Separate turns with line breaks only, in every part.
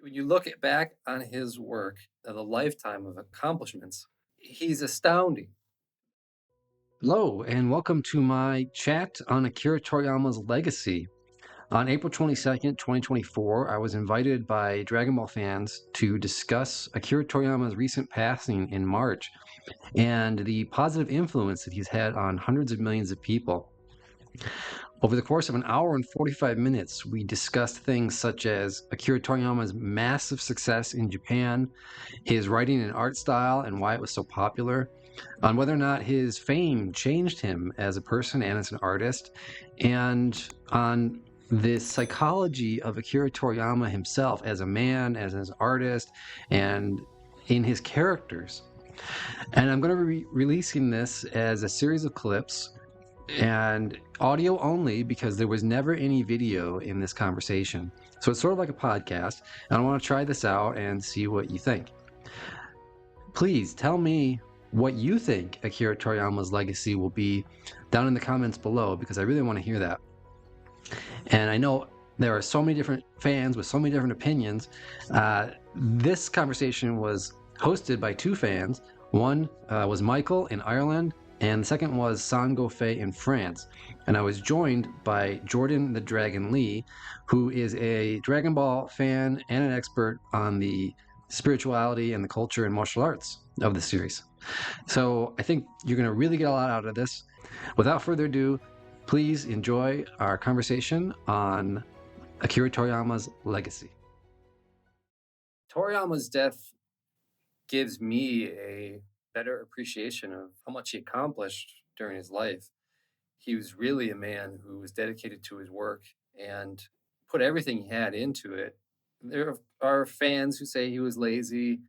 When you look back on his work of a lifetime of accomplishments, he's astounding.
Hello, and welcome to my chat on Akira Toriyama's legacy. On April 22nd, 2024, I was invited by Dragon Ball fans to discuss Akira Toriyama's recent passing in March and the positive influence that he's had on hundreds of millions of people. Over the course of an hour and 45 minutes, we discussed things such as Akira Toriyama's massive success in Japan, his writing and art style and why it was so popular, on whether or not his fame changed him as a person and as an artist, and on the psychology of Akira Toriyama himself as a man, as an artist, and in his characters. And I'm going to be releasing this as a series of clips and audio only because there was never any video in this conversation. So it's sort of like a podcast. And I want to try this out and see what you think. Please tell me what you think Akira Toriyama's legacy will be down in the comments below, because I really want to hear that. And I know there are so many different fans with so many different opinions. This conversation was hosted by two fans. One was Michael in Ireland, and the second was Sango Fei in France. And I was joined by Jordan the Dragon Lee, who is a Dragon Ball fan and an expert on the spirituality and the culture and martial arts of the series. So I think you're going to really get a lot out of this. Without further ado, please enjoy our conversation on Akira Toriyama's legacy.
Toriyama's death gives me a better appreciation of how much he accomplished during his life. He was really a man who was dedicated to his work and put everything he had into it. There are fans who say he was lazy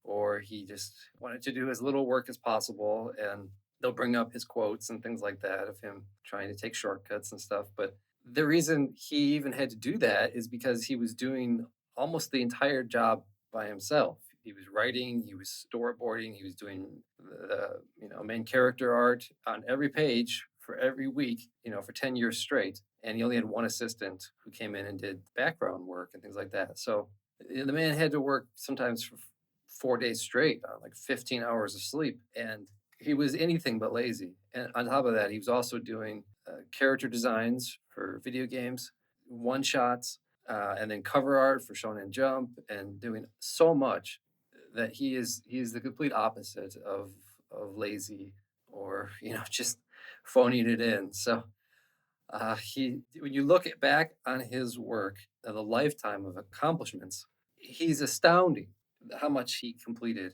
or he just wanted to do as little work as possible, and they'll bring up his quotes and things like that of him trying to take shortcuts and stuff. But the reason he even had to do that is because he was doing almost the entire job by himself. He was writing, he was storyboarding, he was doing the main character art on every page for every week, for 10 years straight. And he only had one assistant who came in and did background work and things like that. So the man had to work sometimes for 4 days straight on like 15 hours of sleep. And he was anything but lazy. And on top of that, he was also doing character designs for video games, one shots, and then cover art for Shonen Jump, and doing so much that he is the complete opposite of lazy or just phoning it in. So he when you look back on his work of a lifetime of accomplishments, he's astounding how much he completed,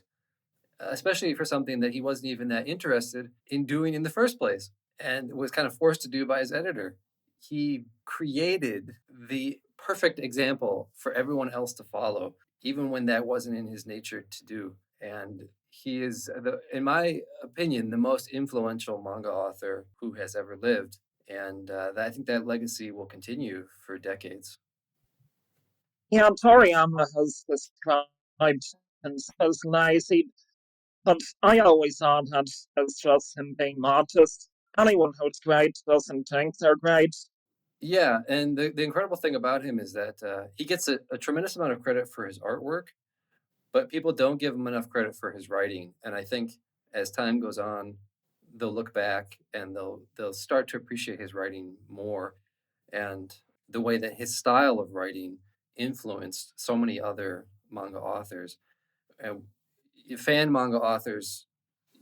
especially for something that he wasn't even that interested in doing in the first place and was kind of forced to do by his editor. He created the perfect example for everyone else to follow, even when that wasn't in his nature to do. And he is, in my opinion, the most influential manga author who has ever lived. And I think that legacy will continue for decades.
Yeah, Toriyama has described himself as lazy, but I always thought that as just him being modest. Anyone who's great doesn't think they're great.
Yeah, and the incredible thing about him is that he gets a tremendous amount of credit for his artwork, but people don't give him enough credit for his writing. And I think as time goes on, they'll look back and they'll start to appreciate his writing more, and the way that his style of writing influenced so many other manga authors. And fan manga authors,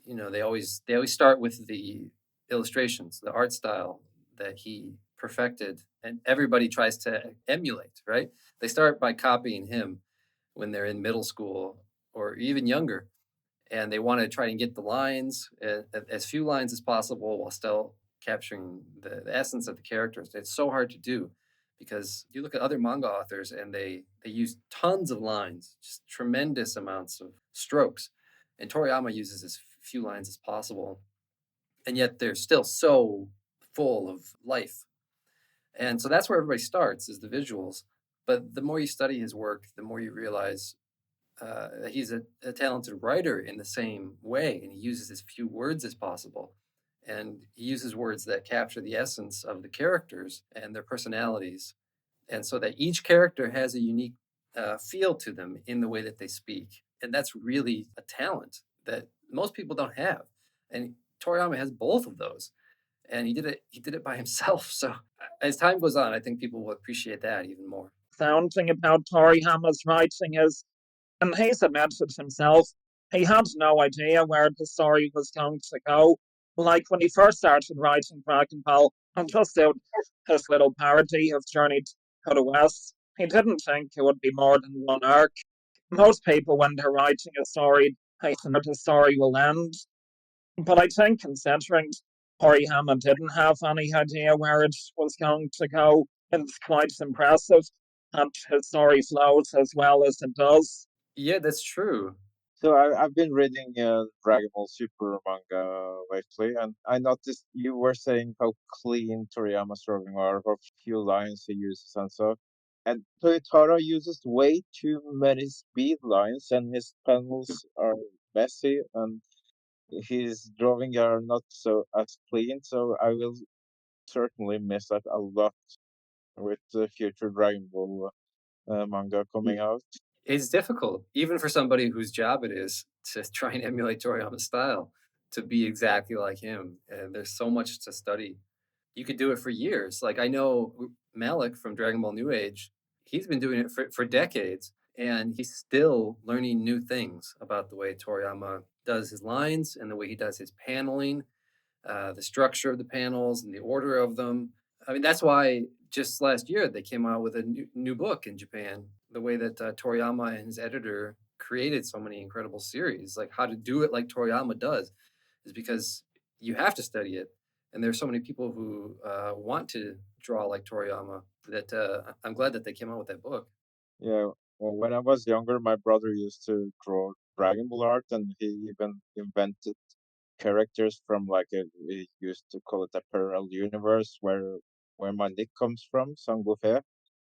they always start with the illustrations, the art style that he perfected, and everybody tries to emulate, right? They start by copying him when they're in middle school or even younger, and they want to try and get the lines, as few lines as possible, while still capturing the essence of the characters. It's so hard to do because you look at other manga authors and they use tons of lines, just tremendous amounts of strokes, and Toriyama uses as few lines as possible, and yet they're still so full of life. And so that's where everybody starts, is the visuals. But the more you study his work, the more you realize that he's a talented writer in the same way, and he uses as few words as possible. And he uses words that capture the essence of the characters and their personalities, and so that each character has a unique feel to them in the way that they speak. And that's really a talent that most people don't have. And Toriyama has both of those. And he did it by himself. So as time goes on, I think people will appreciate that even more.
Sound thing about Toriyama's writing is, and he's admitted himself, he had no idea where the story was going to go. Like when he first started writing Dragon Ball and just did his little parody of Journey to the West, he didn't think it would be more than one arc. Most people, when they're writing a story, they think the story will end. But I think considering Toriyama didn't have any idea where it was going to go, it's quite impressive that his story flows as well as it does.
Yeah, that's true.
So I've been reading Dragon Ball Super manga lately, and I noticed you were saying how clean Toriyama's drawing are, how few lines he uses and so. And Toyotaro uses way too many speed lines, and his panels are messy, and his drawing are not so as clean. So I will certainly miss that a lot with the future Dragon Ball manga coming out.
It's difficult, even for somebody whose job it is to try and emulate Toriyama's style, to be exactly like him. And there's so much to study. You could do it for years. Like I know Malik from Dragon Ball New Age, he's been doing it for decades, and he's still learning new things about the way Toriyama does his lines and the way he does his paneling, the structure of the panels and the order of them. I mean, that's why just last year they came out with a new book in Japan. The way that Toriyama and his editor created so many incredible series, like how to do it like Toriyama does, is because you have to study it. And there's so many people who want to draw like Toriyama that I'm glad that they came out with that book.
Yeah, well, when I was younger, my brother used to draw Dragon Ball art, and he even invented characters from like we used to call it a parallel universe where my nick comes from, Sangofe,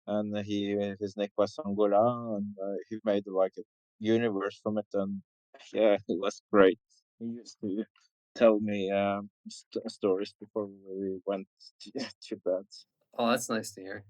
and his nick was Sangola, and he made like a universe from it, and yeah, it was great. He used to tell me stories before we went to bed.
Oh, that's nice to hear.